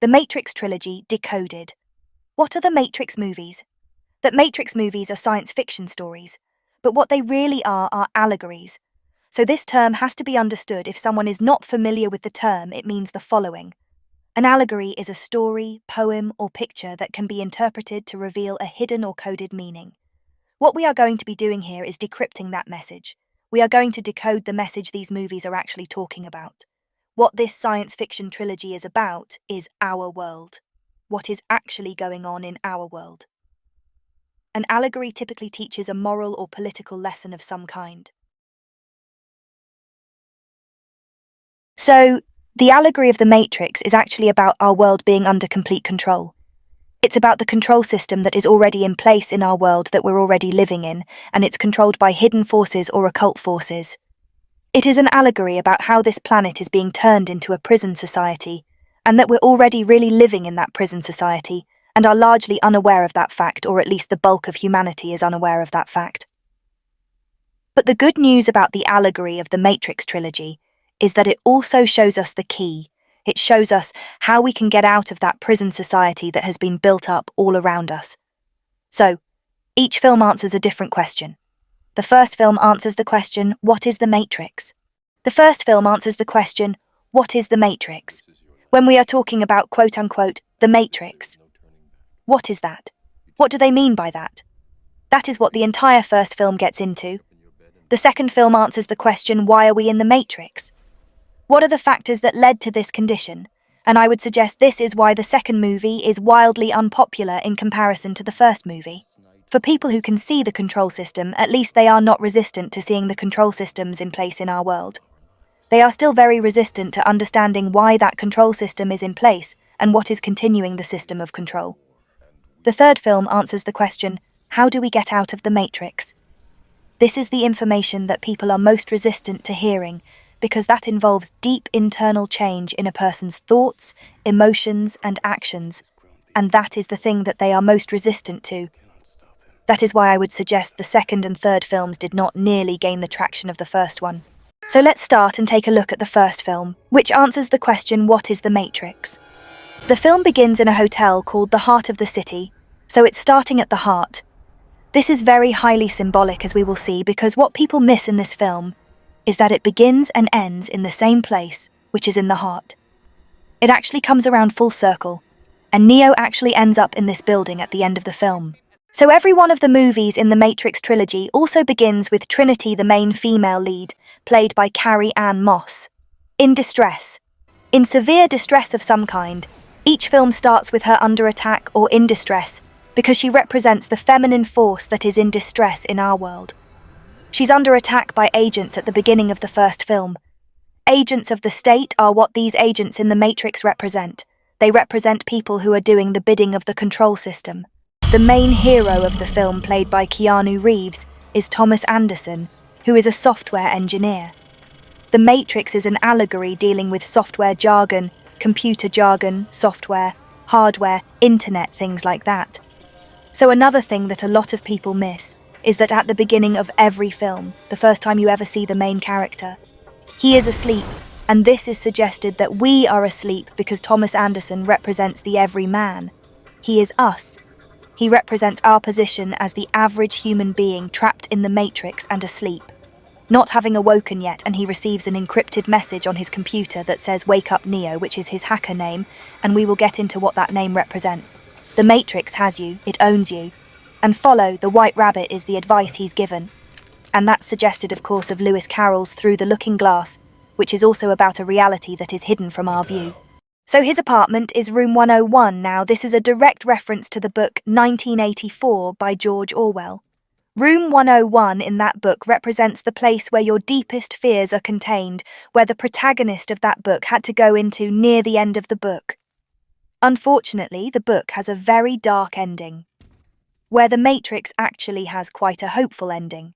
The Matrix trilogy, Decoded. What are the Matrix movies? The Matrix movies are science fiction stories, but what they really are allegories. So this term has to be understood. If someone is not familiar with the term, it means the following. An allegory is a story, poem, or picture that can be interpreted to reveal a hidden or coded meaning. What we are going to be doing here is decrypting that message. We are going to decode the message these movies are actually talking about. What this science fiction trilogy is about is our world. What is actually going on in our world. An allegory typically teaches a moral or political lesson of some kind. So, the allegory of the Matrix is actually about our world being under complete control. It's about the control system that is already in place in our world that we're already living in, and it's controlled by hidden forces or occult forces. It is an allegory about how this planet is being turned into a prison society, and that we're already really living in that prison society, and are largely unaware of that fact, or at least the bulk of humanity is unaware of that fact. But the good news about the allegory of the Matrix trilogy is that it also shows us the key. It shows us how we can get out of that prison society that has been built up all around us. So, each film answers a different question. The first film answers the question, what is the Matrix? The first film answers the question, what is the Matrix? When we are talking about quote-unquote, the Matrix, what is that? What do they mean by that? That is what the entire first film gets into. The second film answers the question, why are we in the Matrix? What are the factors that led to this condition? And I would suggest this is why the second movie is wildly unpopular in comparison to the first movie. For people who can see the control system, at least they are not resistant to seeing the control systems in place in our world. They are still very resistant to understanding why that control system is in place and what is continuing the system of control. The third film answers the question, how do we get out of the Matrix? This is the information that people are most resistant to hearing, because that involves deep internal change in a person's thoughts, emotions, and actions, and that is the thing that they are most resistant to. That is why I would suggest the second and third films did not nearly gain the traction of the first one. So let's start and take a look at the first film, which answers the question, what is the Matrix? The film begins in a hotel called the Heart of the City, so it's starting at the heart. This is very highly symbolic, as we will see, because what people miss in this film is that it begins and ends in the same place, which is in the heart. It actually comes around full circle, and Neo actually ends up in this building at the end of the film. So every one of the movies in the Matrix trilogy also begins with Trinity, the main female lead, played by Carrie-Anne Moss, in distress. In severe distress of some kind, each film starts with her under attack or in distress, because she represents the feminine force that is in distress in our world. She's under attack by agents at the beginning of the first film. Agents of the state are what these agents in the Matrix represent. They represent people who are doing the bidding of the control system. The main hero of the film, played by Keanu Reeves, is Thomas Anderson, who is a software engineer. The Matrix is an allegory dealing with software jargon, computer jargon, software, hardware, internet, things like that. So another thing that a lot of people miss is that at the beginning of every film, the first time you ever see the main character, he is asleep, and this is suggested that we are asleep because Thomas Anderson represents the everyman. He is us. He represents our position as the average human being trapped in the Matrix and asleep, not having awoken yet, and he receives an encrypted message on his computer that says "Wake up Neo," which is his hacker name, and we will get into what that name represents. The Matrix has you, it owns you, and follow the White Rabbit is the advice he's given. And that's suggested, of course, of Lewis Carroll's Through the Looking Glass, which is also about a reality that is hidden from our view. So his apartment is room 101 now. This is a direct reference to the book 1984 by George Orwell. Room 101 in that book represents the place where your deepest fears are contained, where the protagonist of that book had to go into near the end of the book. Unfortunately, the book has a very dark ending, where the Matrix actually has quite a hopeful ending.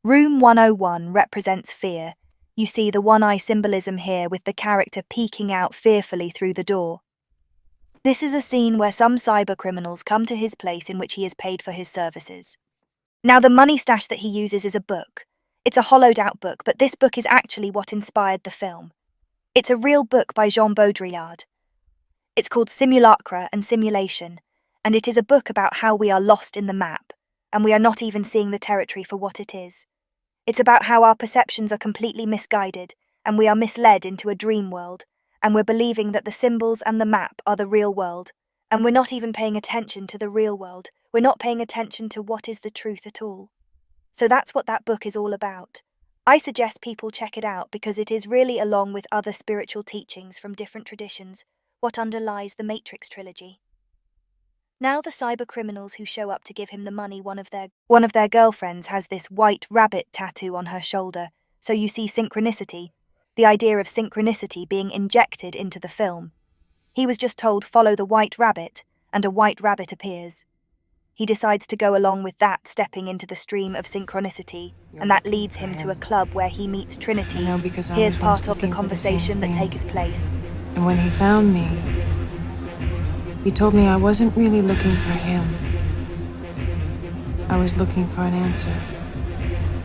Room 101 represents fear. You see the one-eye symbolism here with the character peeking out fearfully through the door. This is a scene where some cybercriminals come to his place in which he is paid for his services. Now, the money stash that he uses is a book. It's a hollowed-out book, but this book is actually what inspired the film. It's a real book by Jean Baudrillard. It's called Simulacra and Simulation, and it is a book about how we are lost in the map, and we are not even seeing the territory for what it is. It's about how our perceptions are completely misguided, and we are misled into a dream world, and we're believing that the symbols and the map are the real world, and we're not even paying attention to the real world. We're not paying attention to what is the truth at all. So that's what that book is all about. I suggest people check it out because it is really, along with other spiritual teachings from different traditions, what underlies the Matrix trilogy. Now the cyber criminals who show up to give him the money, one of their girlfriends has this white rabbit tattoo on her shoulder, so you see synchronicity, the idea of synchronicity being injected into the film. He was just told follow the white rabbit, and a white rabbit appears. He decides to go along with that, stepping into the stream of synchronicity, and that leads him to a club where he meets Trinity. Here's part of the conversation that takes place. And when he found me, he told me I wasn't really looking for him. I was looking for an answer.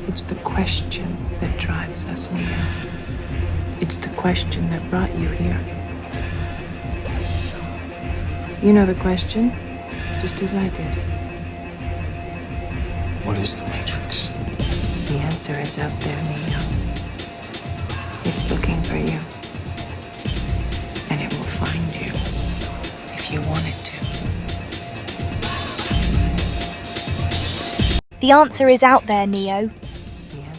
It's the question that drives us, Neo. It's the question that brought you here. You know the question, just as I did. What is the Matrix? The answer is out there, Neo. It's looking for you. And it will find you if you want it to. The answer is out there, Neo.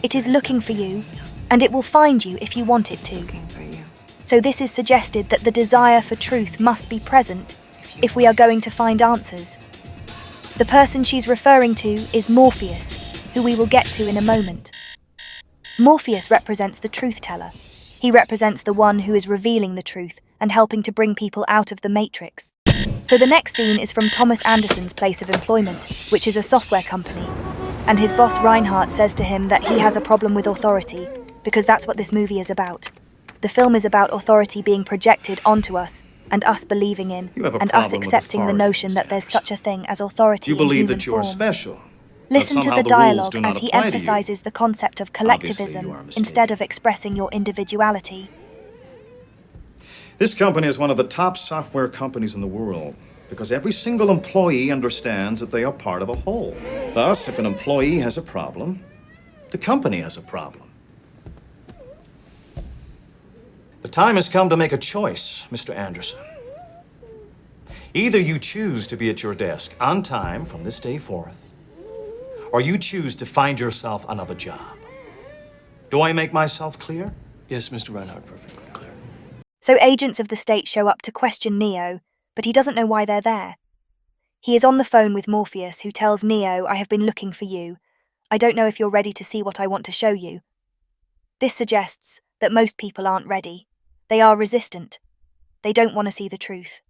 It is looking for you, and it will find you if you want it to. So this is suggested that the desire for truth must be present if we are going to find answers. The person she's referring to is Morpheus, who we will get to in a moment. Morpheus represents the truth teller. He represents the one who is revealing the truth and helping to bring people out of the Matrix. So the next scene is from Thomas Anderson's place of employment, which is a software company, and his boss Reinhardt says to him that he has a problem with authority, because that's what this movie is about. The film is about authority being projected onto us, and us believing in, and us accepting the notion that there's such a thing as authority in human form. You believe that you are special. Listen to the dialogue as he emphasizes the concept of collectivism instead of expressing your individuality. This company is one of the top software companies in the world because every single employee understands that they are part of a whole. Thus, if an employee has a problem, the company has a problem. The time has come to make a choice, Mr. Anderson. Either you choose to be at your desk on time from this day forth, or you choose to find yourself another job. Do I make myself clear? Yes, Mr. Reinhardt, perfectly clear. So agents of the state show up to question Neo, but he doesn't know why they're there. He is on the phone with Morpheus, who tells Neo, I have been looking for you. I don't know if you're ready to see what I want to show you. This suggests that most people aren't ready. They are resistant. They don't want to see the truth.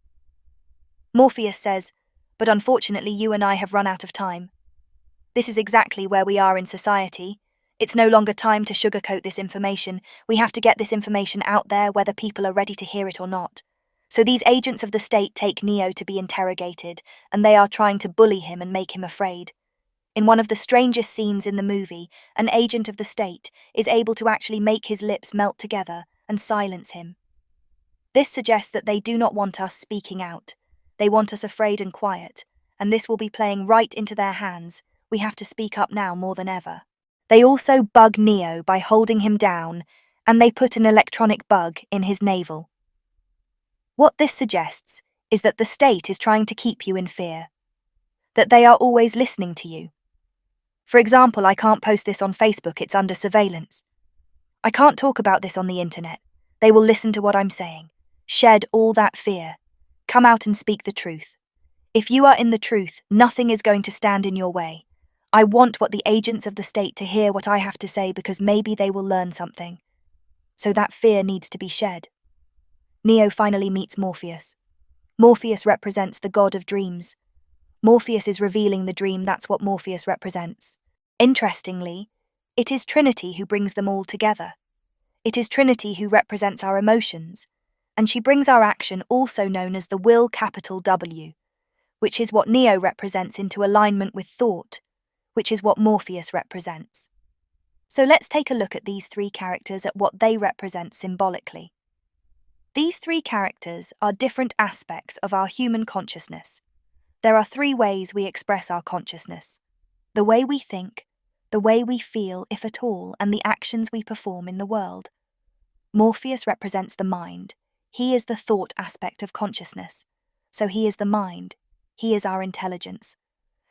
Morpheus says, but unfortunately you and I have run out of time. This is exactly where we are in society. It's no longer time to sugarcoat this information. We have to get this information out there whether people are ready to hear it or not. So these agents of the state take Neo to be interrogated, and they are trying to bully him and make him afraid. In one of the strangest scenes in the movie, an agent of the state is able to actually make his lips melt together and silence him. This suggests that they do not want us speaking out. They want us afraid and quiet, and this will be playing right into their hands. We have to speak up now more than ever. They also bug Neo by holding him down, and they put an electronic bug in his navel. What this suggests is that the state is trying to keep you in fear, that they are always listening to you. For example, I can't post this on Facebook, it's under surveillance. I can't talk about this on the internet. They will listen to what I'm saying. Shed all that fear. Come out and speak the truth. If you are in the truth, nothing is going to stand in your way. I want what the agents of the state to hear what I have to say because maybe they will learn something. So that fear needs to be shed. Neo finally meets Morpheus. Morpheus represents the god of dreams. Morpheus is revealing the dream, that's what Morpheus represents. Interestingly, it is Trinity who brings them all together. It is Trinity who represents our emotions, and she brings our action, also known as the will capital W, which is what Neo represents, into alignment with thought, which is what Morpheus represents. So let's take a look at these three characters, at what they represent symbolically. These three characters are different aspects of our human consciousness. There are three ways we express our consciousness: the way we think, the way we feel, if at all, and the actions we perform in the world. Morpheus represents the mind. He is the thought aspect of consciousness. So he is the mind. He is our intelligence.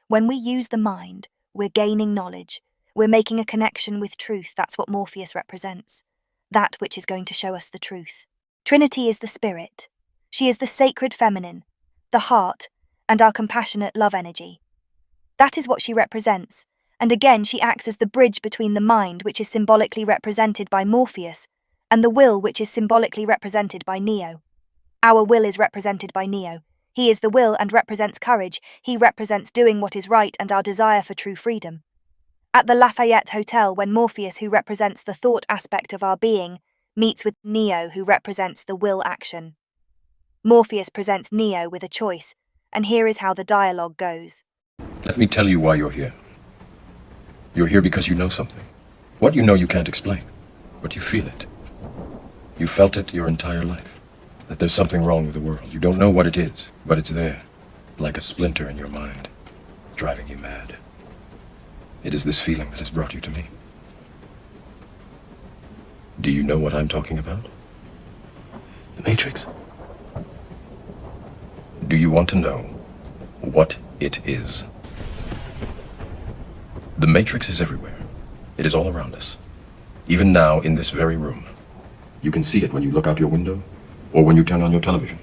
When we use the mind, we're gaining knowledge. We're making a connection with truth. That's what Morpheus represents. That which is going to show us the truth. Trinity is the spirit. She is the sacred feminine, the heart, and our compassionate love energy. That is what she represents. And again, she acts as the bridge between the mind, which is symbolically represented by Morpheus, and the will, which is symbolically represented by Neo. Our will is represented by Neo. He is the will and represents courage. He represents doing what is right and our desire for true freedom. At the Lafayette Hotel, when Morpheus, who represents the thought aspect of our being, meets with Neo, who represents the will action, Morpheus presents Neo with a choice, and here is how the dialogue goes. Let me tell you why you're here. You're here because you know something. What you know you can't explain, but you feel it. You felt it your entire life, that there's something wrong with the world. You don't know what it is, but it's there, like a splinter in your mind, driving you mad. It is this feeling that has brought you to me. Do you know what I'm talking about? The Matrix. Do you want to know what it is? The Matrix is everywhere. It is all around us. Even now, in this very room. You can see it when you look out your window, or when you turn on your television.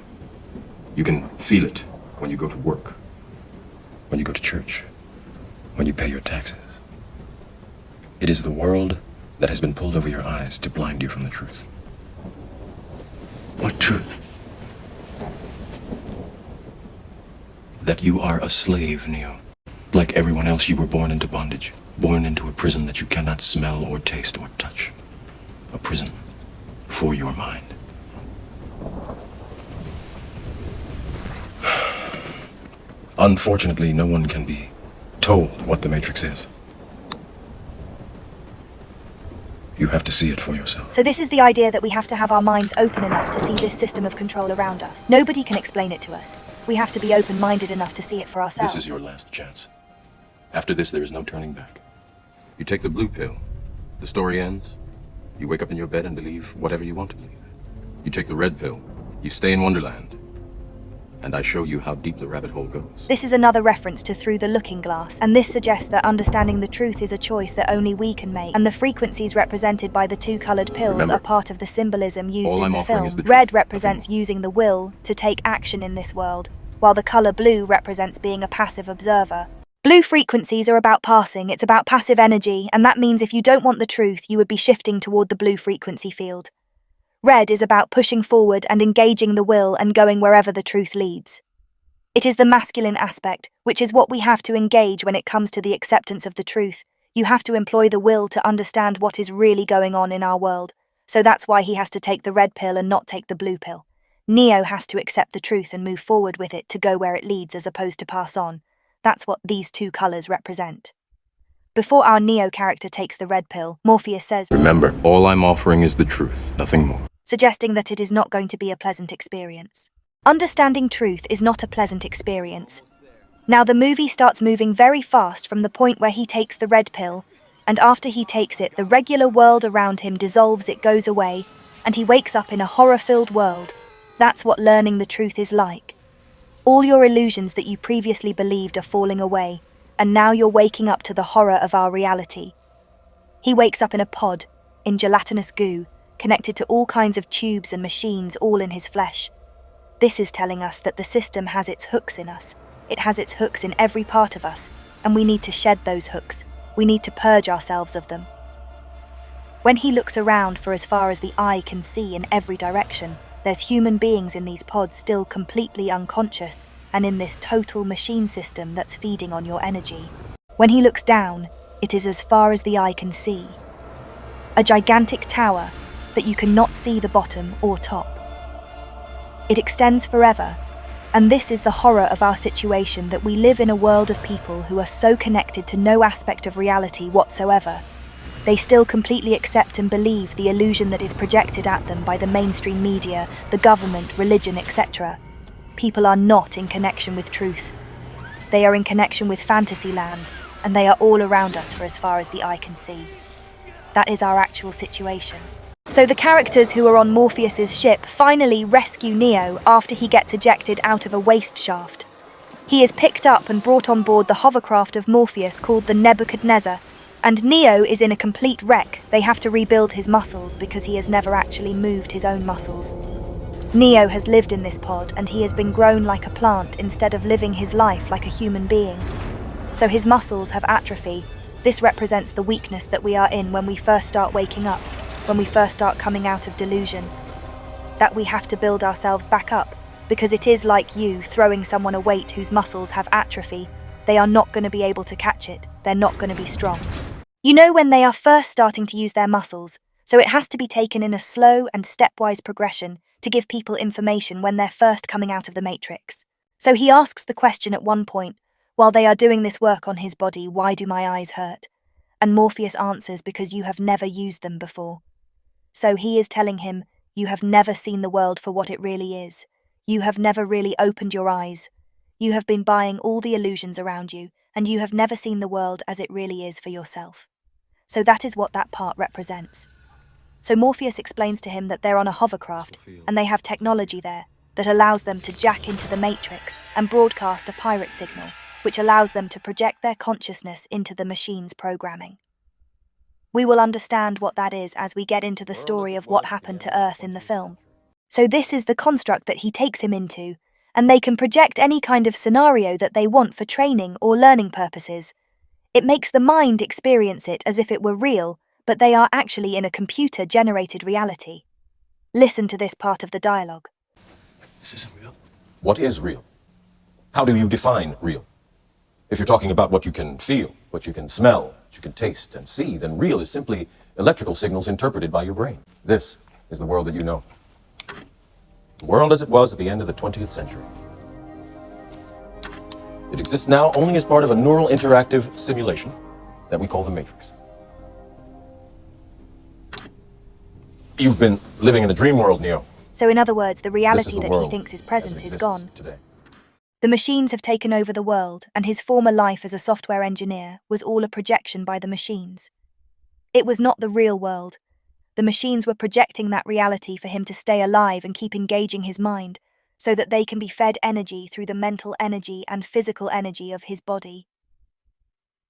You can feel it when you go to work, when you go to church, when you pay your taxes. It is the world that has been pulled over your eyes to blind you from the truth. What truth? That you are a slave, Neo. Like everyone else, you were born into bondage, born into a prison that you cannot smell or taste or touch. A prison for your mind. Unfortunately, no one can be told what the Matrix is. You have to see it for yourself. So this is the idea that we have to have our minds open enough to see this system of control around us. Nobody can explain it to us. We have to be open-minded enough to see it for ourselves. This is your last chance. After this, there is no turning back. You take the blue pill. The story ends. You wake up in your bed and believe whatever you want to believe. You take the red pill. You stay in Wonderland. And I show you how deep the rabbit hole goes. This is another reference to Through the Looking Glass, and this suggests that understanding the truth is a choice that only we can make, and the frequencies represented by the two coloured pills Remember, are part of the symbolism used all in I'm the offering film. is the truth, Red represents nothing more. using the will to take action in this world, while the colour blue represents being a passive observer. Blue frequencies are about passing, it's about passive energy, and that means if you don't want the truth, you would be shifting toward the blue frequency field. Red is about pushing forward and engaging the will and going wherever the truth leads. It is the masculine aspect, which is what we have to engage when it comes to the acceptance of the truth. You have to employ the will to understand what is really going on in our world. So that's why he has to take the red pill and not take the blue pill. Neo has to accept the truth and move forward with it to go where it leads as opposed to pass on. That's what these two colours represent. Before our Neo character takes the red pill, Morpheus says, Remember, all I'm offering is the truth, nothing more. Suggesting that it is not going to be a pleasant experience. Understanding truth is not a pleasant experience. Now the movie starts moving very fast from the point where he takes the red pill, and after he takes it, the regular world around him dissolves, it goes away, and he wakes up in a horror-filled world. That's what learning the truth is like. All your illusions that you previously believed are falling away, and now you're waking up to the horror of our reality. He wakes up in a pod, in gelatinous goo, connected to all kinds of tubes and machines all in his flesh. This is telling us that the system has its hooks in us. It has its hooks in every part of us, and we need to shed those hooks. We need to purge ourselves of them. When he looks around for as far as the eye can see in every direction, there's human beings in these pods still completely unconscious and in this total machine system that's feeding on your energy. When he looks down, it is as far as the eye can see. A gigantic tower that you cannot see the bottom or top. It extends forever, and this is the horror of our situation, that we live in a world of people who are so connected to no aspect of reality whatsoever. They still completely accept and believe the illusion that is projected at them by the mainstream media, the government, religion, etc. People are not in connection with truth. They are in connection with fantasy land, and they are all around us for as far as the eye can see. That is our actual situation. So the characters who are on Morpheus's ship finally rescue Neo after he gets ejected out of a waste shaft. He is picked up and brought on board the hovercraft of Morpheus called the Nebuchadnezzar, and Neo is in a complete wreck. They have to rebuild his muscles because he has never actually moved his own muscles. Neo has lived in this pod and he has been grown like a plant instead of living his life like a human being. So his muscles have atrophy. This represents the weakness that we are in when we first start waking up, when we first start coming out of delusion. That we have to build ourselves back up, because it is like you throwing someone a weight whose muscles have atrophy. They are not going to be able to catch it. They're not going to be strong. You know when they are first starting to use their muscles, so it has to be taken in a slow and stepwise progression to give people information when they're first coming out of the Matrix. So he asks the question at one point, while they are doing this work on his body, why do my eyes hurt? And Morpheus answers, because you have never used them before. So he is telling him, you have never seen the world for what it really is. You have never really opened your eyes. You have been buying all the illusions around you, and you have never seen the world as it really is for yourself. So that is what that part represents. So Morpheus explains to him that they're on a hovercraft, and they have technology there that allows them to jack into the Matrix and broadcast a pirate signal, which allows them to project their consciousness into the machine's programming. We will understand what that is as we get into the story of what happened to Earth in the film. So this is the construct that he takes him into, and they can project any kind of scenario that they want for training or learning purposes. It makes the mind experience it as if it were real, but they are actually in a computer-generated reality. Listen to this part of the dialogue. This isn't real. What is real? How do you define real? If you're talking about what you can feel, what you can smell, what you can taste and see, then real is simply electrical signals interpreted by your brain. This is the world that you know. The world as it was at the end of the 20th century. It exists now only as part of a neural interactive simulation that we call the Matrix. You've been living in a dream world, Neo. So in other words, the This is reality the that he world thinks is as it present is exists gone. today. The machines have taken over the world, and his former life as a software engineer was all a projection by the machines. It was not the real world. The machines were projecting that reality for him to stay alive and keep engaging his mind, so that they can be fed energy through the mental energy and physical energy of his body.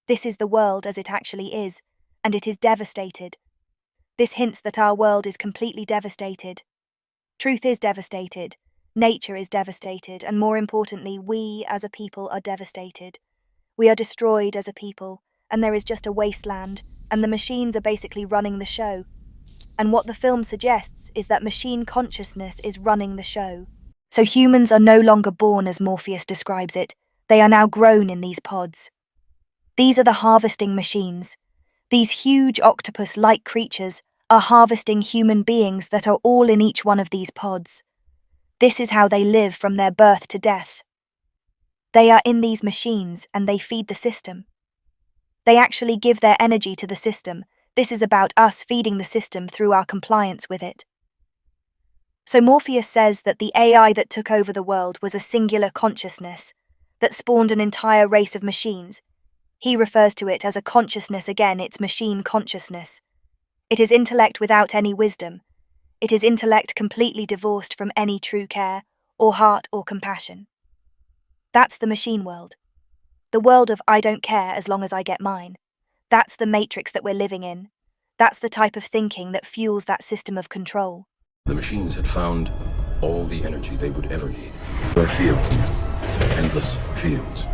This is the world as it actually is, and it is devastated. This hints that our world is completely devastated. Truth is devastated. Nature is devastated, and more importantly, we as a people are devastated. We are destroyed as a people, and there is just a wasteland, and the machines are basically running the show. And what the film suggests is that machine consciousness is running the show. So humans are no longer born as Morpheus describes it, they are now grown in these pods. These are the harvesting machines. These huge octopus-like creatures are harvesting human beings that are all in each one of these pods. This is how they live from their birth to death. They are in these machines and they feed the system. They actually give their energy to the system. This is about us feeding the system through our compliance with it. So Morpheus says that the AI that took over the world was a singular consciousness that spawned an entire race of machines. He refers to it as a consciousness again, it's machine consciousness. It is intellect without any wisdom. It is intellect completely divorced from any true care, or heart, or compassion. That's the machine world. The world of I don't care as long as I get mine. That's the matrix that we're living in. That's the type of thinking that fuels that system of control. The machines had found all the energy they would ever need. There are fields now, endless fields,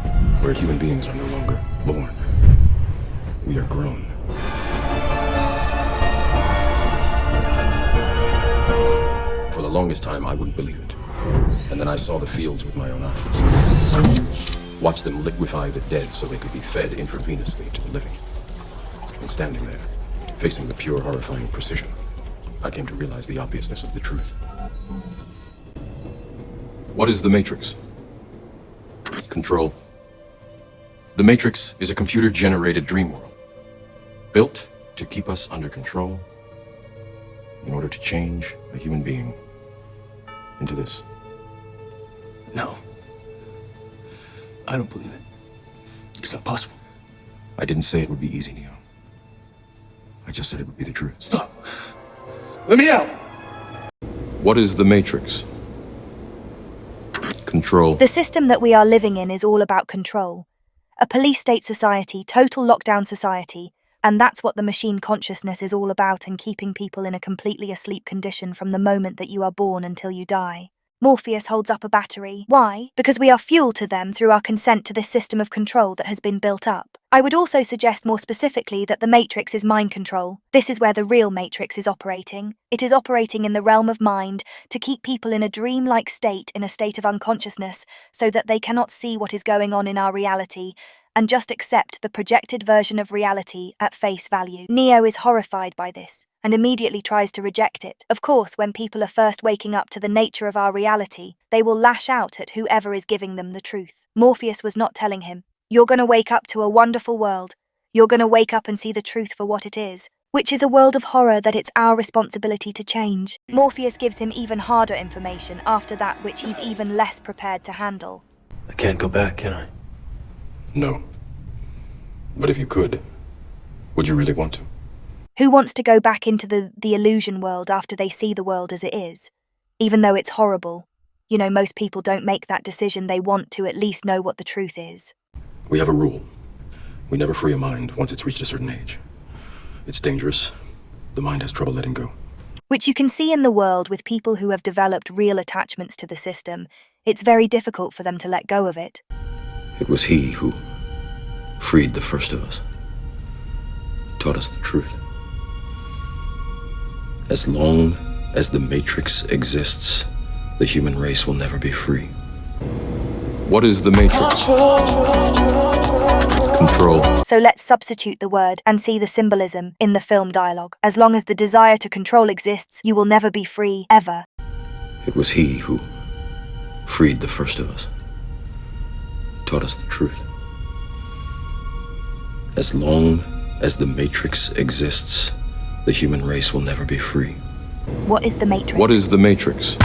where human beings are no longer born. We are grown. For the longest time, I wouldn't believe it. And then I saw the fields with my own eyes. Watched them liquefy the dead so they could be fed intravenously to the living. And standing there, facing the pure, horrifying precision, I came to realize the obviousness of the truth. What is the Matrix? Control. The Matrix is a computer-generated dream world, built to keep us under control in order to change a human being into this. No. I don't believe it. It's not possible. I didn't say it would be easy, Neo. I just said it would be the truth. Stop. Let me out. What is the Matrix? Control. The system that we are living in is all about control. A police state society, total lockdown society, and that's what the machine consciousness is all about, and keeping people in a completely asleep condition from the moment that you are born until you die. Morpheus holds up a battery. Why? Because we are fuel to them through our consent to this system of control that has been built up. I would also suggest more specifically that the Matrix is mind control. This is where the real Matrix is operating. It is operating in the realm of mind to keep people in a dream-like state, in a state of unconsciousness, so that they cannot see what is going on in our reality, and just accept the projected version of reality at face value. Neo is horrified by this, and immediately tries to reject it. Of course, when people are first waking up to the nature of our reality, they will lash out at whoever is giving them the truth. Morpheus was not telling him, "You're going to wake up to a wonderful world. You're going to wake up and see the truth for what it is, which is a world of horror that it's our responsibility to change." Morpheus gives him even harder information after that, which he's even less prepared to handle. I can't go back, can I? No. But if you could, would you really want to? Who wants to go back into the illusion world after they see the world as it is? Even though it's horrible. You know, most people don't make that decision. They want to at least know what the truth is. We have a rule. We never free a mind once it's reached a certain age. It's dangerous. The mind has trouble letting go. Which you can see in the world with people who have developed real attachments to the system. It's very difficult for them to let go of it. It was he who freed the first of us. Taught us the truth. As long as the Matrix exists, the human race will never be free. What is the Matrix? Control. So let's substitute the word and see the symbolism in the film dialogue. As long as the desire to control exists, you will never be free, ever. It was he who freed the first of us. Taught us the truth. As long as the Matrix exists, the human race will never be free. What is the Matrix? What is the Matrix?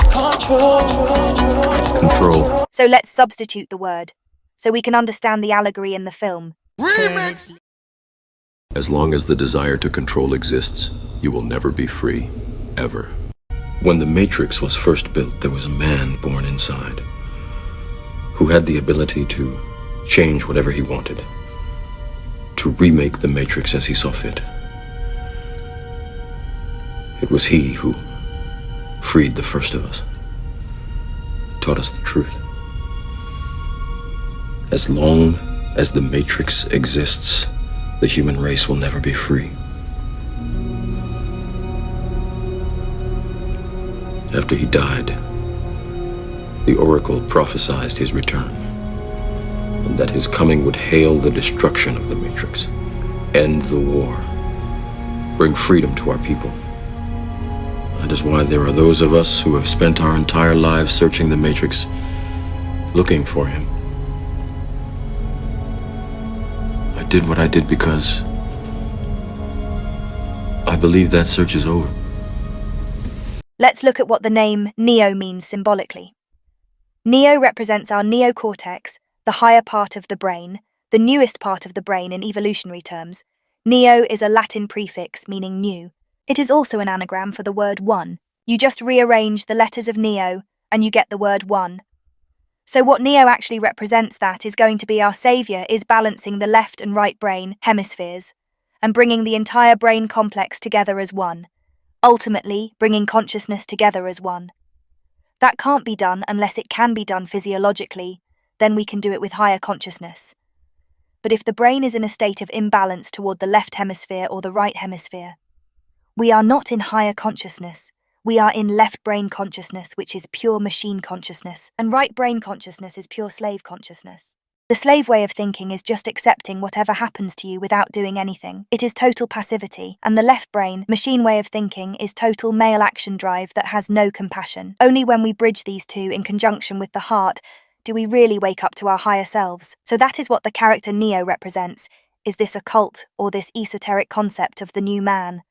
Control. So let's substitute the word, so we can understand the allegory in the film. As long as the desire to control exists, you will never be free, ever. When the Matrix was first built, there was a man born inside who had the ability to change whatever he wanted, to remake the Matrix as he saw fit. It was he who freed the first of us, taught us the truth. As long as the Matrix exists, the human race will never be free. After he died, the Oracle prophesied his return, and that his coming would hail the destruction of the Matrix, end the war, bring freedom to our people. That is why there are those of us who have spent our entire lives searching the Matrix, looking for him. I did what I did because I believe that search is over. Let's look at what the name Neo means symbolically. Neo represents our neocortex, the higher part of the brain, the newest part of the brain in evolutionary terms. Neo is a Latin prefix meaning new. It is also an anagram for the word one. You just rearrange the letters of Neo and you get the word one. So what Neo actually represents, that is going to be our savior, is balancing the left and right brain hemispheres and bringing the entire brain complex together as one, ultimately bringing consciousness together as one. That can't be done unless it can be done physiologically, then we can do it with higher consciousness. But if the brain is in a state of imbalance toward the left hemisphere or the right hemisphere, we are not in higher consciousness. We are in left brain consciousness, which is pure machine consciousness, and right brain consciousness is pure slave consciousness. The slave way of thinking is just accepting whatever happens to you without doing anything. It is total passivity, and the left brain, machine way of thinking, is total male action drive that has no compassion. Only when we bridge these two in conjunction with the heart do we really wake up to our higher selves. So that is what the character Neo represents. is this occult or this esoteric concept of the new man,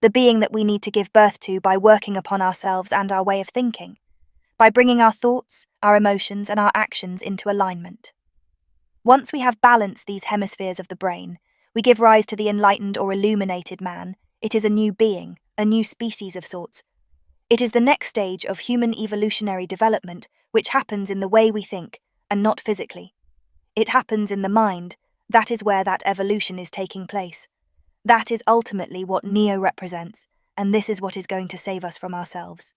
the being that we need to give birth to by working upon ourselves and our way of thinking, by bringing our thoughts, our emotions, and our actions into alignment. Once we have balanced these hemispheres of the brain, we give rise to the enlightened or illuminated man. It is a new being, a new species of sorts. It is the next stage of human evolutionary development, which happens in the way we think, and not physically. It happens in the mind. That is where that evolution is taking place. That is ultimately what Neo represents, and this is what is going to save us from ourselves.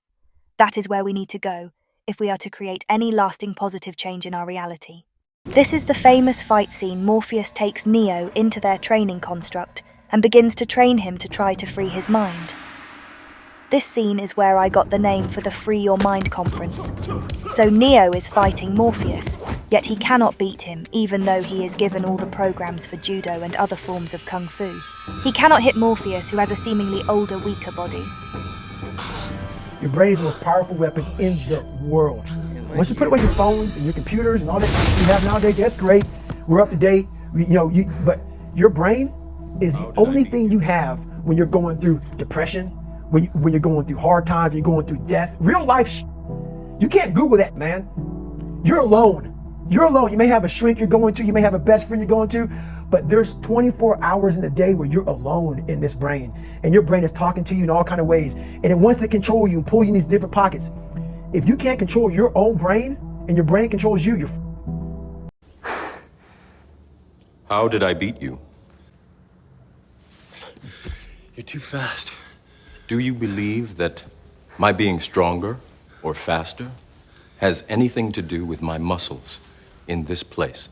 That is where we need to go, if we are to create any lasting positive change in our reality. This is the famous fight scene. Morpheus takes Neo into their training construct and begins to train him to try to free his mind. This scene is where I got the name for the Free Your Mind conference. So Neo is fighting Morpheus, yet he cannot beat him, even though he is given all the programs for judo and other forms of kung fu. He cannot hit Morpheus, who has a seemingly older, weaker body. Your brain is the most powerful weapon in the world. Once you put away your phones and your computers and all that you have nowadays, that's great. We're up to date. But your brain is the only thing you have when you're going through depression, when you're going through hard times, when you're going through death. Real life, you can't Google that, man. You're alone. You're alone. You may have a shrink you're going to, you may have a best friend you're going to, but there's 24 hours in a day where you're alone in this brain, and your brain is talking to you in all kinds of ways, and it wants to control you and pull you in these different pockets. If you can't control your own brain, and your brain controls you, you're How did I beat you? You're too fast. Do you believe that my being stronger or faster has anything to do with my muscles in this place?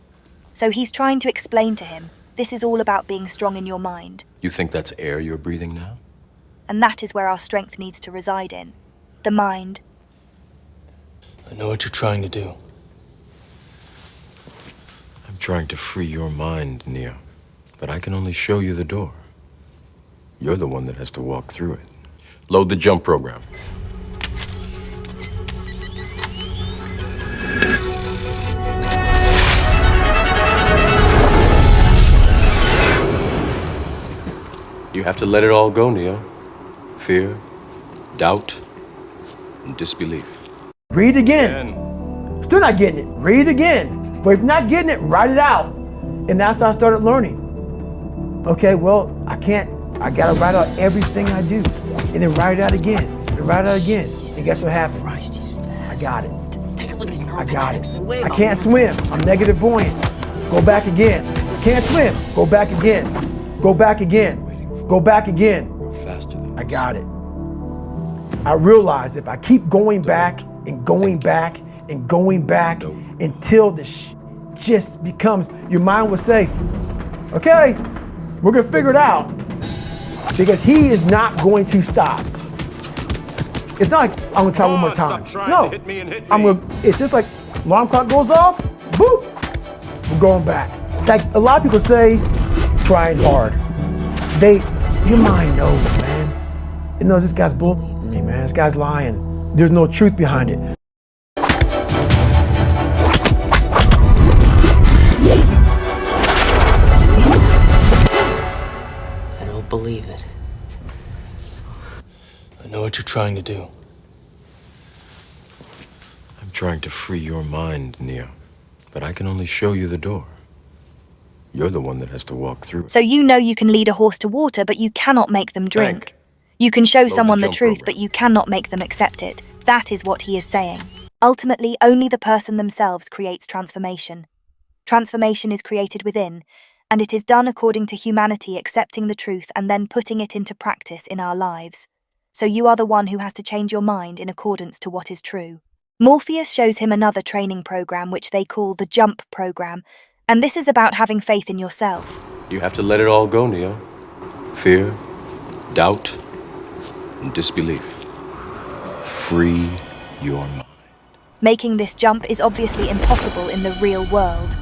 So he's trying to explain to him, this is all about being strong in your mind. You think that's air you're breathing now? And that is where our strength needs to reside in. The mind. I know what you're trying to do. I'm trying to free your mind, Neo. But I can only show you the door. You're the one that has to walk through it. Load the jump program. You have to let it all go, Neo. Fear, doubt, and disbelief. read it again. Still not getting it, read it again. But if you're not getting it, write it out. And that's how I started learning. Okay, well, I gotta write out everything I do. And then write it out again, and write it out again. And guess what happened? I got it. Take a look at these I got it. neurokinetics. I can't swim. I'm negative buoyant. Go back again. Can't swim. Go back again. Go back again. Go back again. Faster than I got it. I realized if I keep going back and going back and going back until this just becomes, your mind will say, okay, we're gonna figure it out. Because he is not going to stop. It's not like I'm gonna try one more time. No, it's just like alarm clock goes off, boop, we're going back. Like a lot of people say, trying hard. Your mind knows, man. It knows this guy's bull. Hey, man, this guy's lying. There's no truth behind it. I don't believe it. I know what you're trying to do. I'm trying to free your mind, Neo. But I can only show you the door. You're the one that has to walk through it. So you know you can lead a horse to water, but you cannot make them drink. Hank, You can show load the someone the jump truth, program. but you cannot make them accept it. That is what he is saying. Ultimately, only the person themselves creates transformation. Transformation is created within, and it is done according to humanity accepting the truth and then putting it into practice in our lives. So you are the one who has to change your mind in accordance to what is true. Morpheus shows him another training program which they call the jump program, and this is about having faith in yourself. You have to let it all go, Neo. Fear, doubt, and disbelief. Free your mind. Making this jump is obviously impossible in the real world.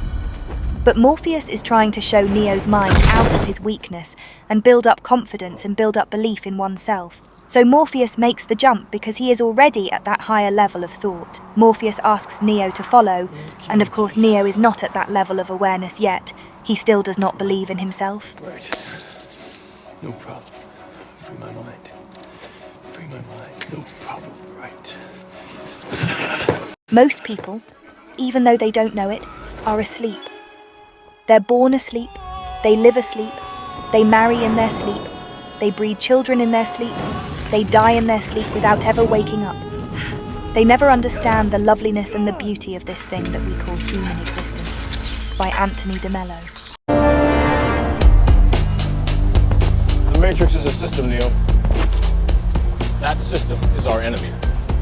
But Morpheus is trying to show Neo's mind out of his weakness and build up confidence and build up belief in oneself. So Morpheus makes the jump because he is already at that higher level of thought. Morpheus asks Neo to follow, and of course Neo is not at that level of awareness yet. He still does not believe in himself. Right. No problem. Free my mind. Free my mind. No problem. Right. Most people, even though they don't know it, are asleep. They're born asleep, they live asleep, they marry in their sleep, they breed children in their sleep, they die in their sleep without ever waking up. They never understand the loveliness and the beauty of this thing that we call human existence. By Anthony DeMello. The Matrix is a system, Neo. That system is our enemy.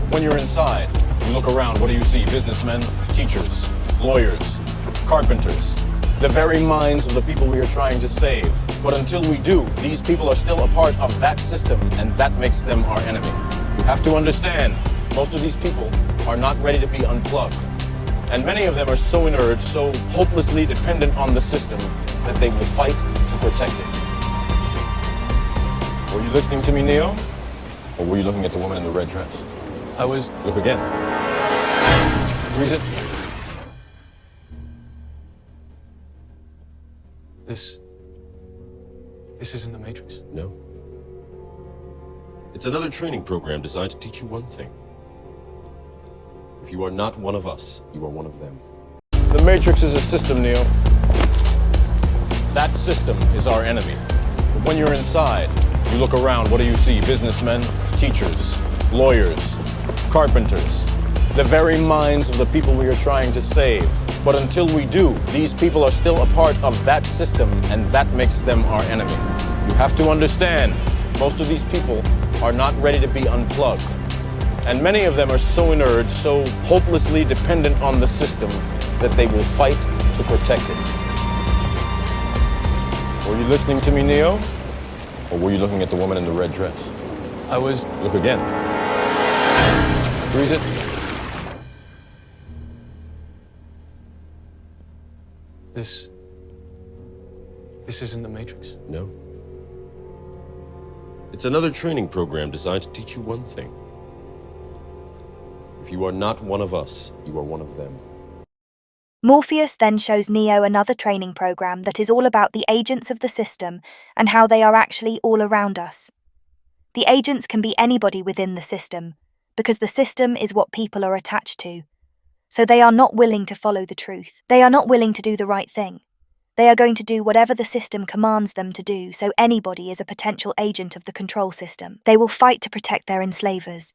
When you're inside, you look around, what do you see? Businessmen, teachers, lawyers, carpenters, the very minds of the people we are trying to save. But until we do, these people are still a part of that system, and that makes them our enemy. You have to understand, most of these people are not ready to be unplugged. And many of them are so inert, so hopelessly dependent on the system, that they will fight to protect it. Were you listening to me, Neo? Or were you looking at the woman in the red dress? I was... Look again. Freeze it. This isn't the Matrix. No. It's another training program designed to teach you one thing. If you are not one of us, you are one of them. The Matrix is a system, Neo. That system is our enemy. But when you're inside, you look around, what do you see? Businessmen, teachers, lawyers, carpenters, the very minds of the people we are trying to save. But until we do, these people are still a part of that system, and that makes them our enemy. You have to understand, most of these people are not ready to be unplugged. And many of them are so inert, so hopelessly dependent on the system, that they will fight to protect it. Were you listening to me, Neo? Or were you looking at the woman in the red dress? I was... Look again. Freeze it. This isn't the Matrix. No. It's another training program designed to teach you one thing. If you are not one of us, you are one of them. Morpheus then shows Neo another training program that is all about the agents of the system and how they are actually all around us. The agents can be anybody within the system, because the system is what people are attached to. So they are not willing to follow the truth. They are not willing to do the right thing. They are going to do whatever the system commands them to do, so anybody is a potential agent of the control system. They will fight to protect their enslavers.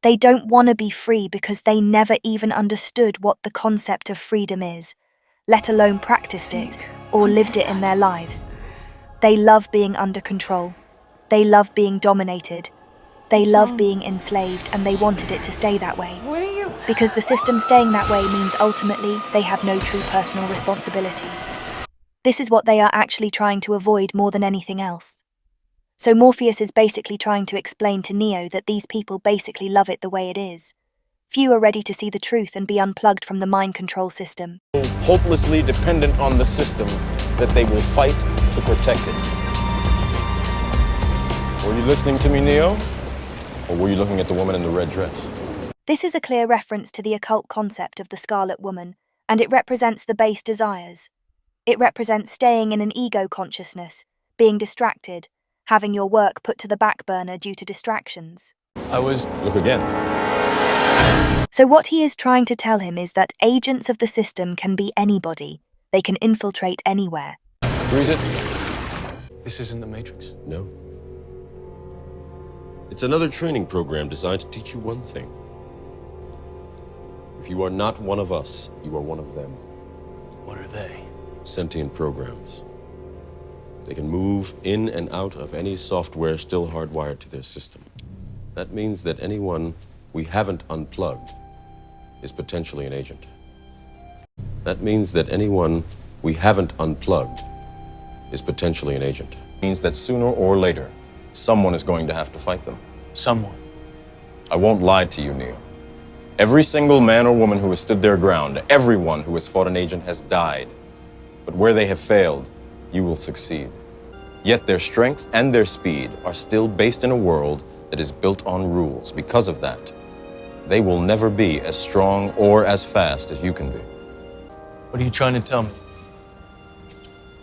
They don't want to be free because they never even understood what the concept of freedom is, let alone practiced it or lived it in their lives. They love being under control. They love being dominated. They love being enslaved, and they wanted it to stay that way. What are you? Because the system staying that way means ultimately they have no true personal responsibility. This is what they are actually trying to avoid more than anything else. So Morpheus is basically trying to explain to Neo that these people basically love it the way it is. Few are ready to see the truth and be unplugged from the mind control system. Hopelessly dependent on the system, that they will fight to protect it. Were you listening to me, Neo? Or were you looking at the woman in the red dress? This is a clear reference to the occult concept of the Scarlet Woman, and it represents the base desires. It represents staying in an ego consciousness, being distracted, having your work put to the back burner due to distractions. I was... Look again. So what he is trying to tell him is that agents of the system can be anybody. They can infiltrate anywhere. Freeze it. This isn't the Matrix. No. It's another training program designed to teach you one thing. If you are not one of us, you are one of them. What are they? Sentient programs. They can move in and out of any software still hardwired to their system. That means that anyone we haven't unplugged is potentially an agent. That means that anyone we haven't unplugged is potentially an agent. It means that sooner or later, someone is going to have to fight them. Someone. I won't lie to you, Neo. Every single man or woman who has stood their ground, everyone who has fought an agent has died. But where they have failed, you will succeed. Yet their strength and their speed are still based in a world that is built on rules. Because of that, they will never be as strong or as fast as you can be. What are you trying to tell me?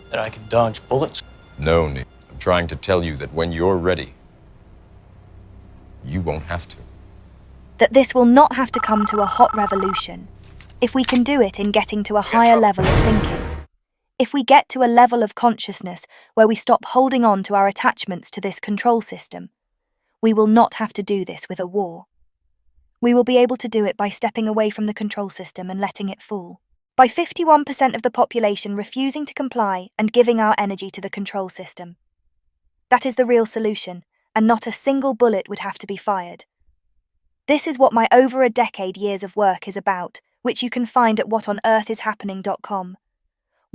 That I can dodge bullets? No, Neo. I'm trying to tell you that when you're ready, you won't have to. That this will not have to come to a hot revolution, if we can do it in getting to a higher level of thinking. If we get to a level of consciousness where we stop holding on to our attachments to this control system, we will not have to do this with a war. We will be able to do it by stepping away from the control system and letting it fall. By 51% of the population refusing to comply and giving our energy to the control system. That is the real solution, and not a single bullet would have to be fired. This is what my over a decade years of work is about, which you can find at whatonearthishappening.com.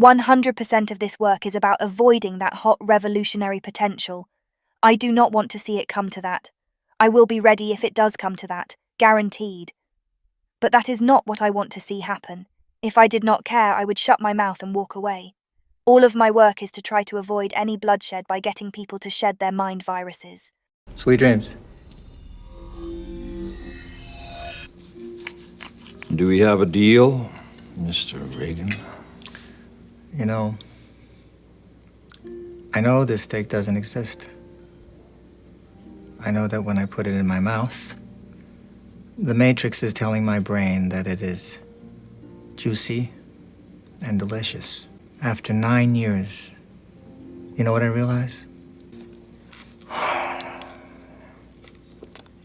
100% of this work is about avoiding that hot revolutionary potential. I do not want to see it come to that. I will be ready if it does come to that, guaranteed. But that is not what I want to see happen. If I did not care, I would shut my mouth and walk away. All of my work is to try to avoid any bloodshed by getting people to shed their mind viruses. Sweet dreams. Do we have a deal, Mr. Reagan? You know, I know this steak doesn't exist. I know that when I put it in my mouth, the Matrix is telling my brain that it is juicy and delicious. After 9 years, you know what I realize?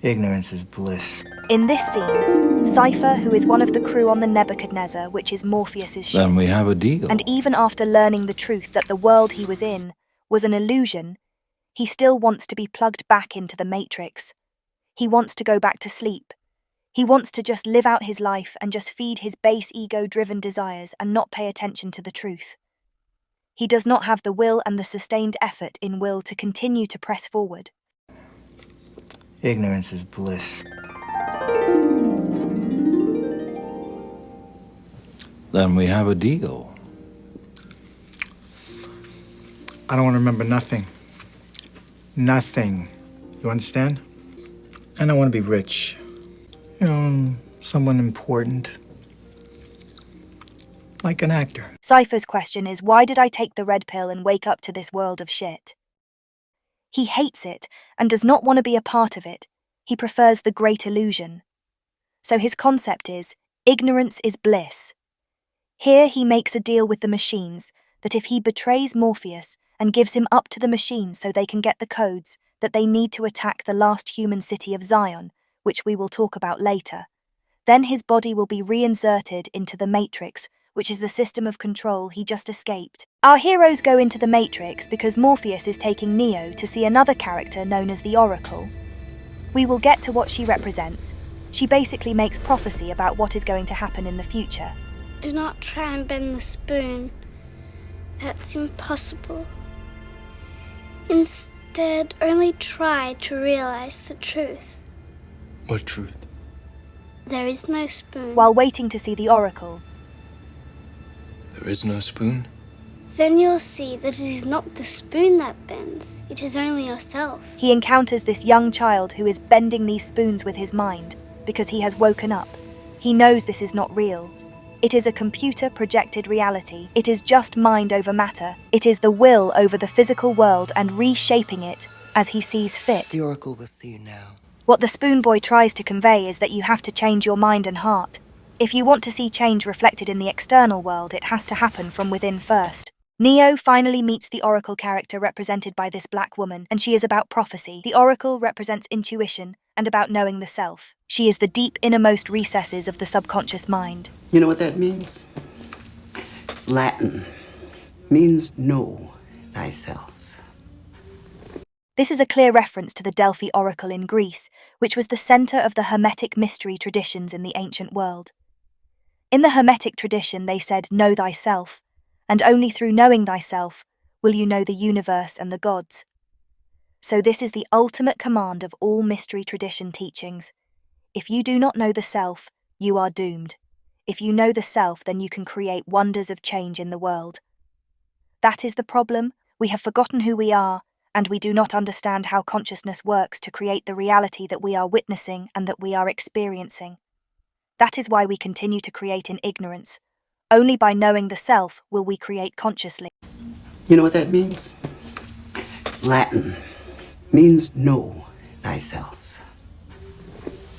Ignorance is bliss. In this scene, Cypher, who is one of the crew on the Nebuchadnezzar, which is Morpheus's ship, Then we have a deal. and even after learning the truth that the world he was in was an illusion, he still wants to be plugged back into the Matrix. He wants to go back to sleep. He wants to just live out his life and just feed his base ego-driven desires and not pay attention to the truth. He does not have the will and the sustained effort in will to continue to press forward. Ignorance is bliss. Then we have a deal. I don't want to remember nothing. Nothing. You understand? And I want to be rich. You know, someone important. Like an actor. Cypher's question is, why did I take the red pill and wake up to this world of shit? He hates it and does not want to be a part of it. He prefers the great illusion. So his concept is, ignorance is bliss. Here he makes a deal with the machines that if he betrays Morpheus and gives him up to the machines so they can get the codes that they need to attack the last human city of Zion, which we will talk about later, then his body will be reinserted into the Matrix, which is the system of control he just escaped. Our heroes go into the Matrix because Morpheus is taking Neo to see another character known as the Oracle. We will get to what she represents. She basically makes prophecy about what is going to happen in the future. Do not try and bend the spoon. That's impossible. Instead, only try to realize the truth. What truth? There is no spoon. While waiting to see the Oracle, There is no spoon? Then you'll see that it is not the spoon that bends, it is only yourself. he encounters this young child who is bending these spoons with his mind because he has woken up. He knows this is not real. It is a computer-projected reality. It is just mind over matter. It is the will over the physical world and reshaping it as he sees fit. The Oracle will see you now. What the Spoon Boy tries to convey is that you have to change your mind and heart. If you want to see change reflected in the external world, it has to happen from within first. Neo finally meets the Oracle character represented by this black woman, and she is about prophecy. The Oracle represents intuition and about knowing the self. She is the deep innermost recesses of the subconscious mind. You know what that means? It's Latin. Means know thyself. This is a clear reference to the Delphi Oracle in Greece, which was the center of the Hermetic mystery traditions in the ancient world. In the Hermetic tradition, they said, know thyself, and only through knowing thyself will you know the universe and the gods. So this is the ultimate command of all mystery tradition teachings. If you do not know the self, you are doomed. If you know the self, then you can create wonders of change in the world. That is the problem. We have forgotten who we are, and we do not understand how consciousness works to create the reality that we are witnessing and that we are experiencing. That is why we continue to create in ignorance. Only by knowing the self will we create consciously. You know what that means? It's Latin. Means know thyself.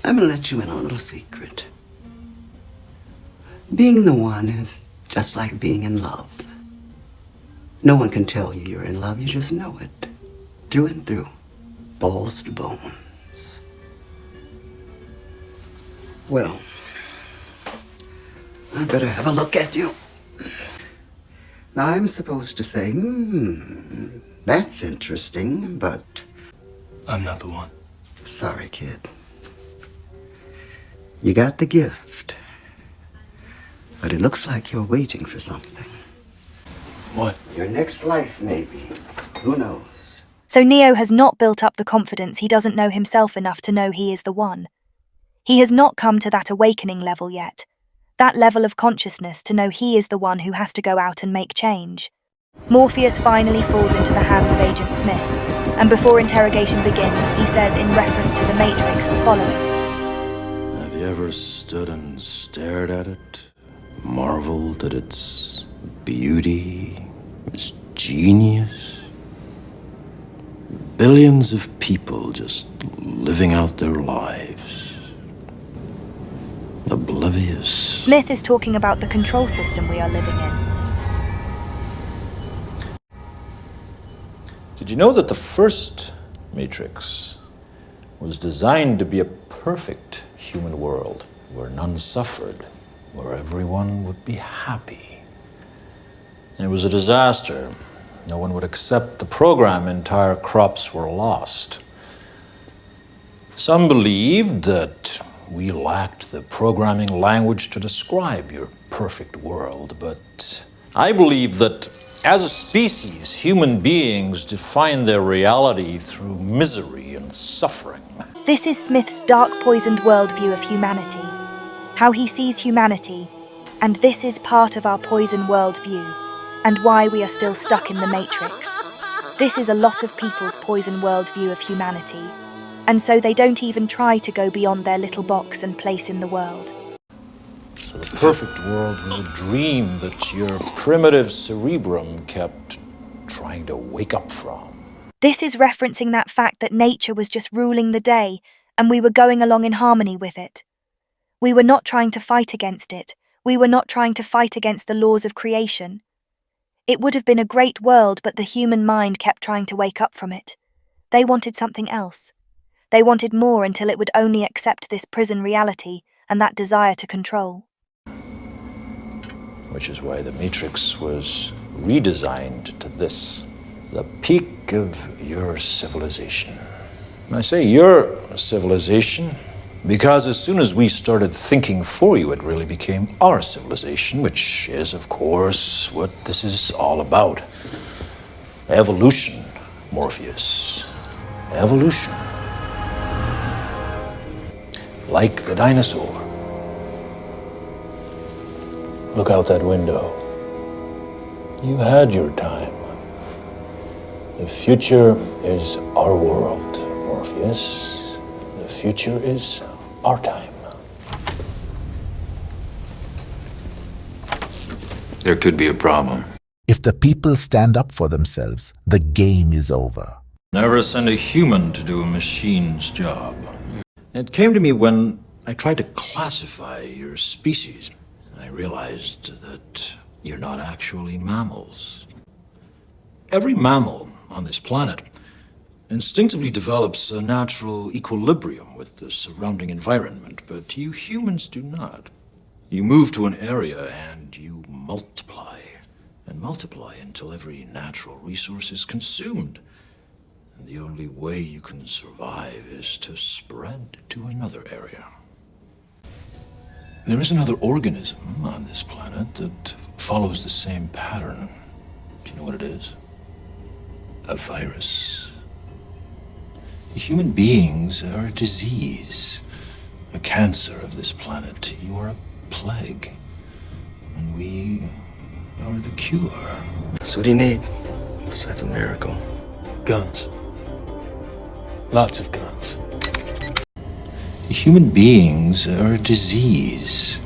I'm gonna let you in on a little secret. Being the one is just like being in love. No one can tell you you're in love, you just know it. Through and through. Balls to bones. Well, I better have a look at you. Now, I'm supposed to say, that's interesting, but... I'm not the one. Sorry, kid. You got the gift. But it looks like you're waiting for something. What? Your next life, maybe. Who knows? So Neo has not built up the confidence he doesn't know himself enough to know he is the one. He has not come to that awakening level yet. That level of consciousness to know he is the one who has to go out and make change. Morpheus finally falls into the hands of Agent Smith, and before interrogation begins, he says in reference to the Matrix the following. Have you ever stood and stared at it, marveled at its beauty, its genius? Billions of people just living out their lives, oblivious. Smith is talking about the control system we are living in. Did you know that the first Matrix was designed to be a perfect human world where none suffered, where everyone would be happy? It was a disaster. No one would accept the program. Entire crops were lost. Some believed that we lacked the programming language to describe your perfect world, but I believe that as a species, human beings define their reality through misery and suffering. This is Smith's dark, poisoned worldview of humanity, how he sees humanity, and this is part of our poison worldview, and why we are still stuck in the Matrix. This is a lot of people's poison worldview of humanity, and so they don't even try to go beyond their little box and place in the world. So the perfect world was a dream that your primitive cerebrum kept trying to wake up from. This is referencing that fact that nature was just ruling the day, and we were going along in harmony with it. We were not trying to fight against it. We were not trying to fight against the laws of creation. It would have been a great world, but the human mind kept trying to wake up from it. They wanted something else. They wanted more until it would only accept this prison reality and that desire to control. Which is why the Matrix was redesigned to this, the peak of your civilization. And I say your civilization because as soon as we started thinking for you, it really became our civilization, which is, of course, what this is all about. Evolution, Morpheus. Evolution. Like the dinosaur. Look out that window. You had your time. The future is our world, Morpheus. The future is our time. There could be a problem. If the people stand up for themselves, the game is over. Never send a human to do a machine's job. It came to me when I tried to classify your species. I realized that you're not actually mammals. Every mammal on this planet instinctively develops a natural equilibrium with the surrounding environment, but you humans do not. You move to an area and you multiply, and multiply until every natural resource is consumed. And the only way you can survive is to spread to another area. There is another organism on this planet that follows the same pattern. Do you know what it is? A virus. Human beings are a disease, a cancer of this planet. You are a plague, and we are the cure. So what do you need besides a miracle? Guns. Lots of guns. Human beings are a disease,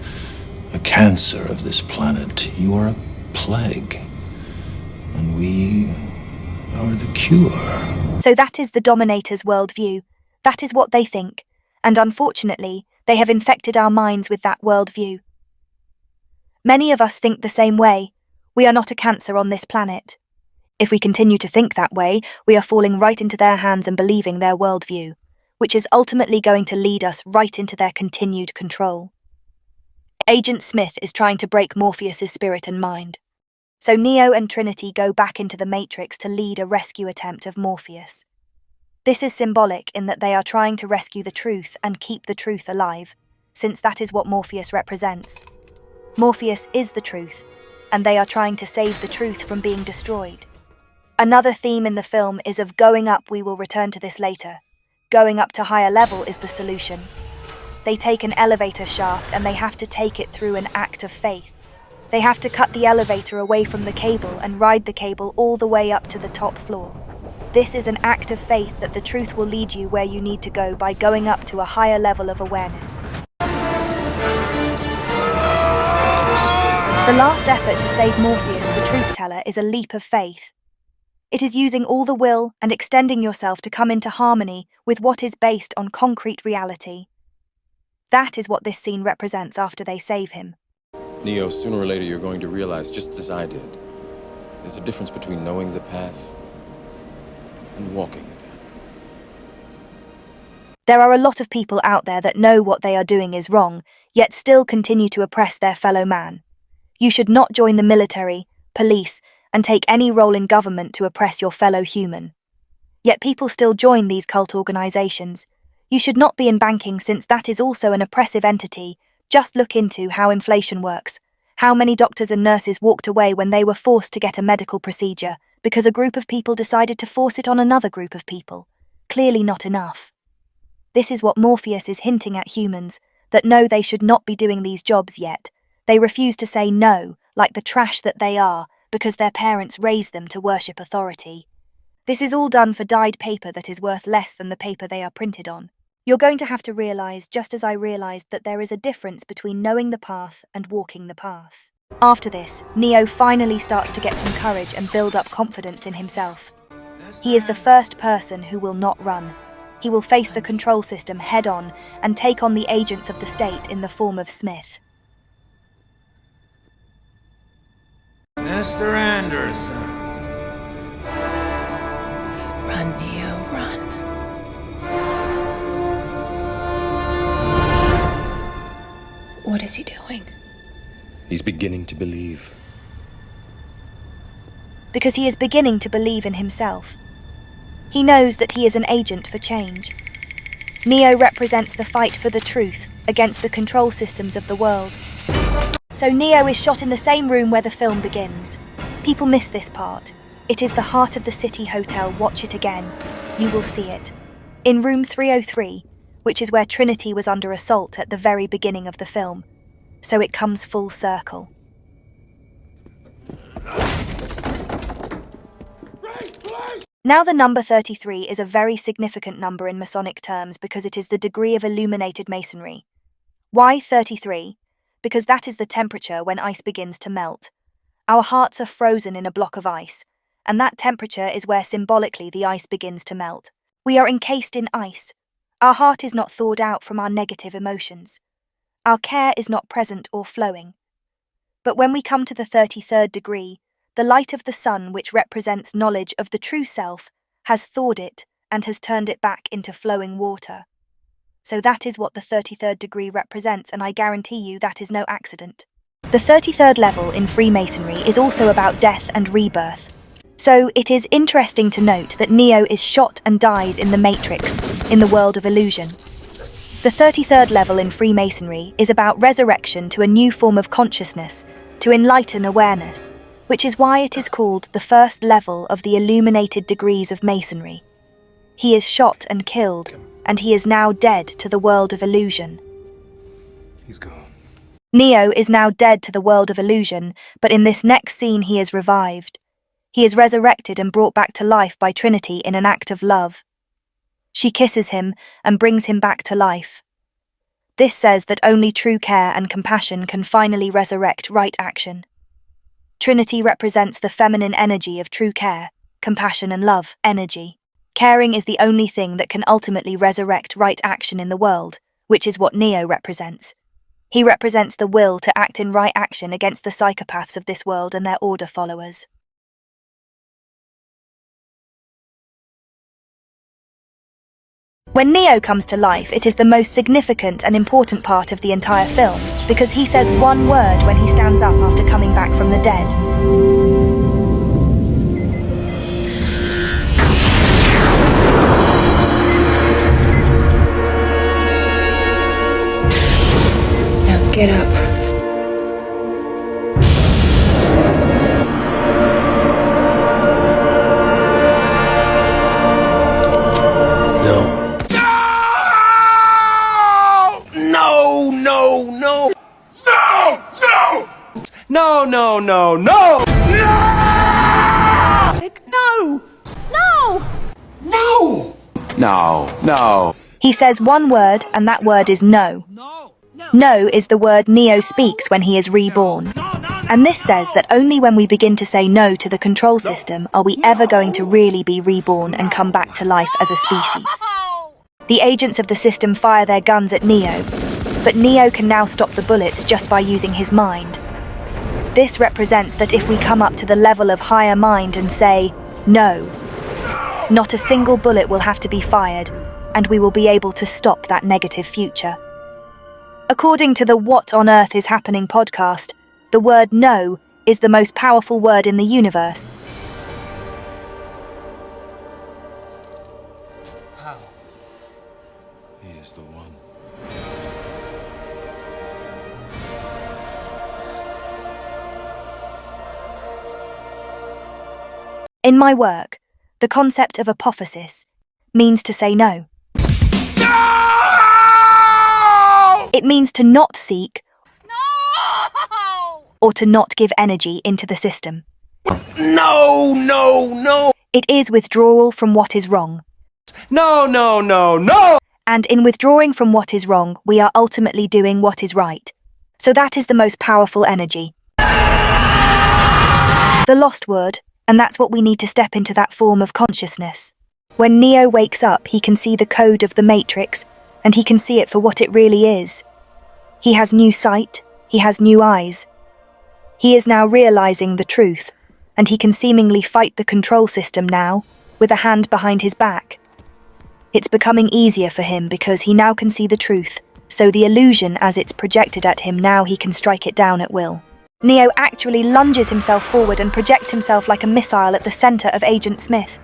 a cancer of this planet. You are a plague, And we are the cure. So that is the Dominator's worldview. That is what they think. And unfortunately, they have infected our minds with that worldview. Many of us think the same way. We are not a cancer on this planet. If we continue to think that way, we are falling right into their hands and believing their worldview, which is ultimately going to lead us right into their continued control. Agent Smith is trying to break Morpheus's spirit and mind. So Neo and Trinity go back into the Matrix to lead a rescue attempt of Morpheus. This is symbolic in that they are trying to rescue the truth and keep the truth alive, since that is what Morpheus represents. Morpheus is the truth, and they are trying to save the truth from being destroyed. Another theme in the film is of going up. We will return to this later. Going up to higher level is the solution. They take an elevator shaft and they have to take it through an act of faith. They have to cut the elevator away from the cable and ride the cable all the way up to the top floor. This is an act of faith that the truth will lead you where you need to go by going up to a higher level of awareness. The last effort to save Morpheus, the truth teller, is a leap of faith. It is using all the will and extending yourself to come into harmony with what is based on concrete reality. That is what this scene represents after they save him. Neo, sooner or later you're going to realize, just as I did, there's a difference between knowing the path and walking the path. There are a lot of people out there that know what they are doing is wrong, yet still continue to oppress their fellow man. You should not join the military, police, and take any role in government to oppress your fellow human. Yet people still join these cult organizations. You should not be in banking since that is also an oppressive entity. Just look into how inflation works. How many doctors and nurses walked away when they were forced to get a medical procedure because a group of people decided to force it on another group of people? Clearly not enough. This is what Morpheus is hinting at humans, that no, they should not be doing these jobs yet. They refuse to say no, like the trash that they are, because their parents raised them to worship authority. This is all done for dyed paper that is worth less than the paper they are printed on. You're going to have to realize, just as I realized, that there is a difference between knowing the path and walking the path. After this, Neo finally starts to get some courage and build up confidence in himself. He is the first person who will not run. He will face the control system head-on and take on the agents of the state in the form of Smith. Mr. Anderson. Run, Neo, run. What is he doing? He's beginning to believe. Because he is beginning to believe in himself. He knows that he is an agent for change. Neo represents the fight for the truth against the control systems of the world. So Neo is shot in the same room where the film begins. People miss this part. It is the heart of the City Hotel. Watch it again. You will see it. In room 303, which is where Trinity was under assault at the very beginning of the film. So it comes full circle. Now the number 33 is a very significant number in Masonic terms because it is the degree of illuminated masonry. Why 33? Because that is the temperature when ice begins to melt. Our hearts are frozen in a block of ice, and that temperature is where symbolically the ice begins to melt. We are encased in ice. Our heart is not thawed out from our negative emotions. Our care is not present or flowing. But when we come to the 33rd degree, the light of the sun, which represents knowledge of the true self, has thawed it and has turned it back into flowing water. So that is what the 33rd degree represents, and I guarantee you that is no accident. The 33rd level in Freemasonry is also about death and rebirth. So it is interesting to note that Neo is shot and dies in the Matrix, in the world of illusion. The 33rd level in Freemasonry is about resurrection to a new form of consciousness, to enlighten awareness, which is why it is called the first level of the illuminated degrees of Masonry. He is shot and killed, and he is now dead to the world of illusion. He's gone. Neo is now dead to the world of illusion, but in this next scene he is revived. He is resurrected and brought back to life by Trinity in an act of love. She kisses him and brings him back to life. This says that only true care and compassion can finally resurrect right action. Trinity represents the feminine energy of true care, compassion and love, energy. Caring is the only thing that can ultimately resurrect right action in the world, which is what Neo represents. He represents the will to act in right action against the psychopaths of this world and their order followers. When Neo comes to life, it is the most significant and important part of the entire film, because he says one word when he stands up after coming back from the dead. Now get up. No! He says one word, and that word is no. No is the word Neo speaks when he is reborn. And this says that only when we begin to say no to the control system are we ever going to really be reborn and come back to life as a species. The agents of the system fire their guns at Neo, but Neo can now stop the bullets just by using his mind. This represents that if we come up to the level of higher mind and say, no, not a single bullet will have to be fired, and we will be able to stop that negative future. According to the What on Earth is Happening podcast, the word no is the most powerful word in the universe. How? He is the one. In my work, the concept of apophasis means to say no. No! It means to not seek or to not give energy into the system. No! It is withdrawal from what is wrong. No! And in withdrawing from what is wrong, we are ultimately doing what is right. So that is the most powerful energy. The lost word, and that's what we need to step into that form of consciousness. When Neo wakes up, he can see the code of the Matrix, and he can see it for what it really is. He has new sight, he has new eyes. He is now realizing the truth, and he can seemingly fight the control system now, with a hand behind his back. It's becoming easier for him because he now can see the truth, so the illusion as it's projected at him now he can strike it down at will. Neo actually lunges himself forward and projects himself like a missile at the center of Agent Smith.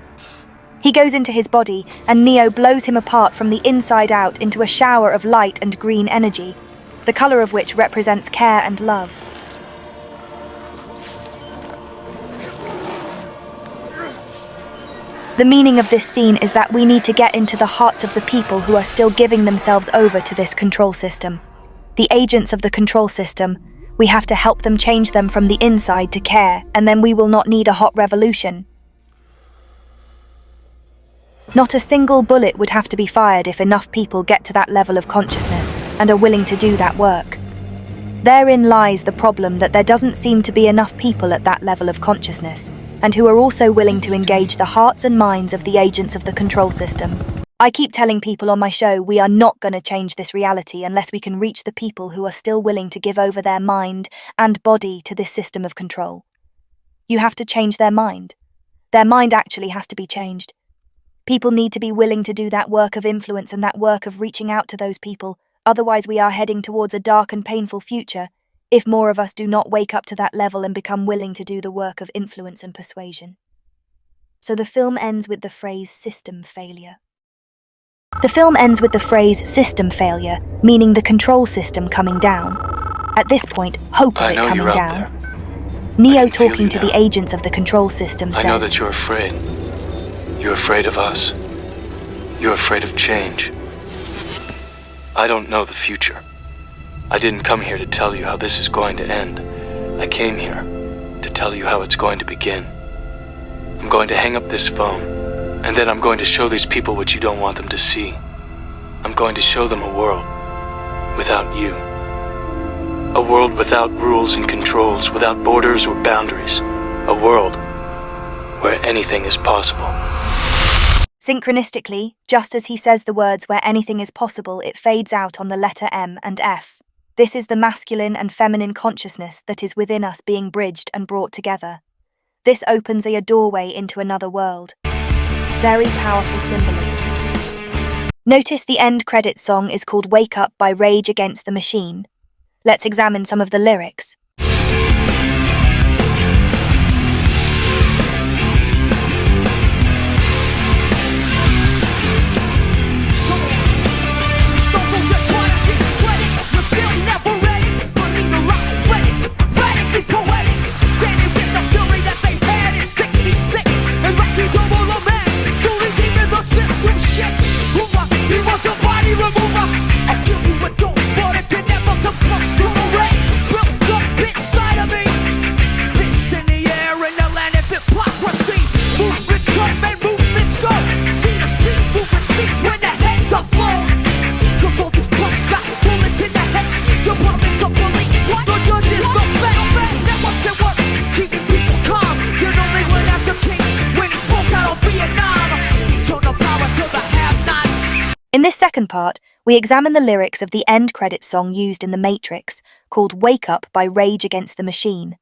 He goes into his body, and Neo blows him apart from the inside out into a shower of light and green energy, the color of which represents care and love. The meaning of this scene is that we need to get into the hearts of the people who are still giving themselves over to this control system. The agents of the control system. We have to help them change them from the inside to care, and then we will not need a hot revolution. Not a single bullet would have to be fired if enough people get to that level of consciousness and are willing to do that work. Therein lies the problem, that there doesn't seem to be enough people at that level of consciousness, and who are also willing to engage the hearts and minds of the agents of the control system. I keep telling people on my show we are not going to change this reality unless we can reach the people who are still willing to give over their mind and body to this system of control. You have to change their mind. Their mind actually has to be changed. People need to be willing to do that work of influence and that work of reaching out to those people, otherwise we are heading towards a dark and painful future if more of us do not wake up to that level and become willing to do the work of influence and persuasion. So the film ends with the phrase system failure. The film ends with the phrase system failure, meaning the control system coming down. At this point, hope of it coming down. Neo talking to the agents of the control system says, I know that you're afraid. You're afraid of us. You're afraid of change. I don't know the future. I didn't come here to tell you how this is going to end. I came here to tell you how it's going to begin. I'm going to hang up this phone. And then I'm going to show these people what you don't want them to see. I'm going to show them a world without you. A world without rules and controls, without borders or boundaries. A world where anything is possible. Synchronistically, just as he says the words where anything is possible, it fades out on the letter M and F. This is the masculine and feminine consciousness that is within us being bridged and brought together. This opens a doorway into another world. Very powerful symbolism. Notice the end credits song is called Wake Up by Rage Against the Machine. Let's examine some of the lyrics. In this second part, we examine the lyrics of the end credits song used in The Matrix, called Wake Up by Rage Against the Machine.